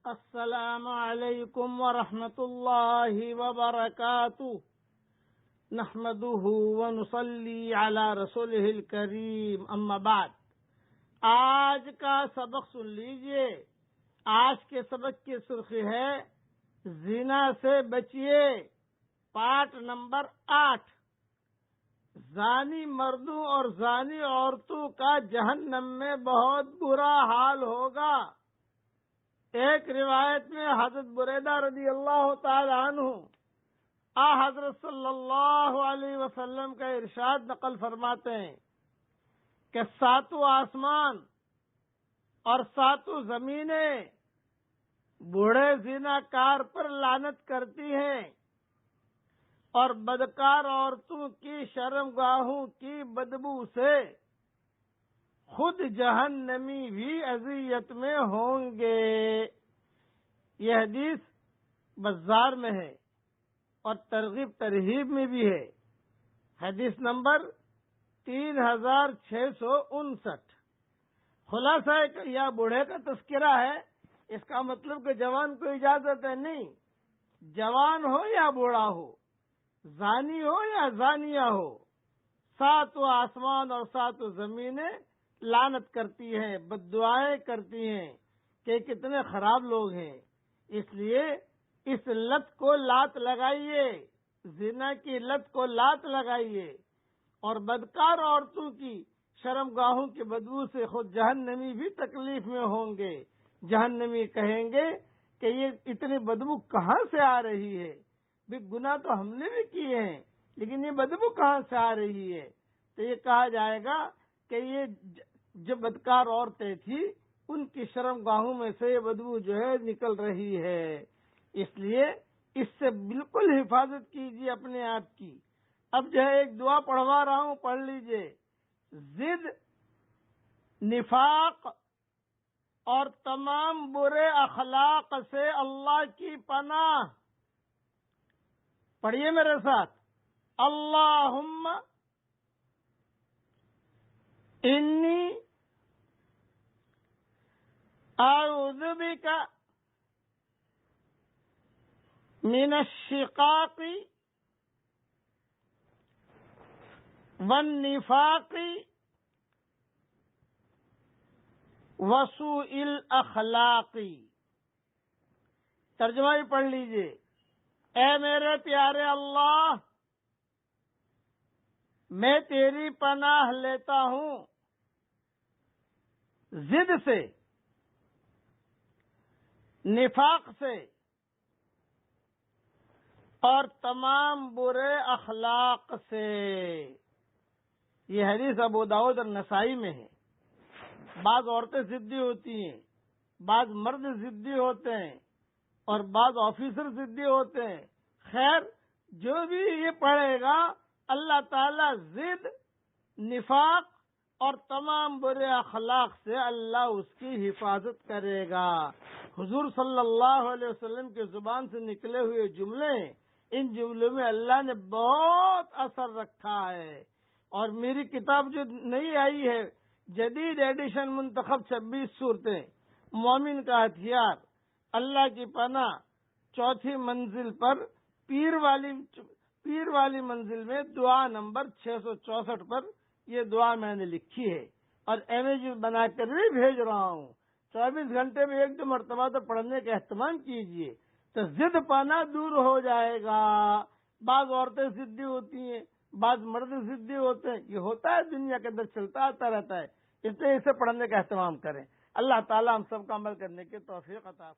السلام علیکم ورحمۃ اللہ وبرکاتہ نحمده ونصلی علی رسولہ الکریم اما بعد۔ آج کا سبق سن لیجئے۔ آج کے سبق کی سرخی ہے زنا سے بچیے، پارٹ نمبر 8۔ زانی مردوں اور زانی عورتوں کا جہنم میں بہت برا حال ہوگا۔ ایک روایت میں حضرت بریدہ رضی اللہ تعالی عنہ حضرت صلی اللہ علیہ وسلم کا ارشاد نقل فرماتے ہیں کہ 7 آسمان اور 7 زمینیں بوڑھے زنا کار پر لعنت کرتی ہیں، اور بدکار عورتوں کی شرمگاہوں کی بدبو سے خود جہنمی بھی اذیت میں ہوں گے۔ یہ حدیث بزار میں ہے اور ترغیب ترہیب میں بھی ہے۔ حدیث نمبر 3659۔ خلاصہ یا بوڑھے کا تذکرہ ہے، اس کا مطلب کہ جوان کو اجازت ہے نہیں، جوان ہو یا بوڑھا ہو، زانی ہو یا زانیہ ہو، 7 آسمان اور 7 زمینیں لعنت کرتی ہیں، بد دعائیں کرتی ہیں کہ کتنے خراب لوگ ہیں۔ اس لیے اس لت کو لات لگائیے، زنا کی لت کو لات لگائیے، اور بدکار عورتوں کی شرمگاہوں کی بدبو سے خود جہنمی بھی تکلیف میں ہوں گے۔ جہنمی کہیں گے کہ یہ اتنی بدبو کہاں سے آ رہی ہے؟ بھی گناہ تو ہم نے بھی کیے ہیں، لیکن یہ بدبو کہاں سے آ رہی ہے؟ تو یہ کہا جائے گا کہ یہ جو بدکار عورتیں تھیں ان کی شرمگاہوں میں سے یہ بدبو جو ہے نکل رہی ہے۔ اس لیے اس سے بالکل حفاظت کیجیے اپنے آپ کی۔ اب جو ہے ایک دعا پڑھوا رہا ہوں، پڑھ لیجئے۔ ضد، نفاق اور تمام برے اخلاق سے اللہ کی پناہ۔ پڑھیے میرے ساتھ۔ اللہم انی اعوذ بک من الشقاق والنفاق وسوء الاخلاق۔ ترجمہ بھی پڑھ لیجئے۔ اے میرے پیارے اللہ، میں تیری پناہ لیتا ہوں ضد سے، نفاق سے، اور تمام برے اخلاق سے۔ یہ حدیث ابو داؤد اور نسائی میں ہے۔ بعض عورتیں ضدی ہوتی ہیں، بعض مرد ضدی ہوتے ہیں، اور بعض آفیسر ضدی ہوتے ہیں۔ خیر، جو بھی یہ پڑھے گا اللہ تعالی ضد، نفاق اور تمام برے اخلاق سے اللہ اس کی حفاظت کرے گا۔ حضور صلی اللہ علیہ وسلم کی زبان سے نکلے ہوئے جملے، ان جملوں میں اللہ نے بہت اثر رکھا ہے۔ اور میری کتاب جو نئی آئی ہے، جدید ایڈیشن، منتخب 26 صورتیں، مومن کا ہتھیار، اللہ کی پناہ، 4تھی منزل پر پیر والی منزل میں دعا نمبر 664 پر یہ دعا میں نے لکھی ہے، اور امیج بنا کر بھی بھیج رہا ہوں۔ 24 گھنٹے میں 1-2 مرتبہ تو پڑھنے کا اہتمام کیجیے، تو ضد پانا دور ہو جائے گا۔ بعض عورتیں ضدی ہوتی ہیں، بعض مرد ضدی ہوتے ہیں، یہ ہوتا ہے، دنیا کے اندر چلتا آتا رہتا ہے۔ اس لیے اسے پڑھنے کا اہتمام کریں۔ اللہ تعالیٰ ہم سب کا عمل کرنے کی توفیق عطا فرمائے۔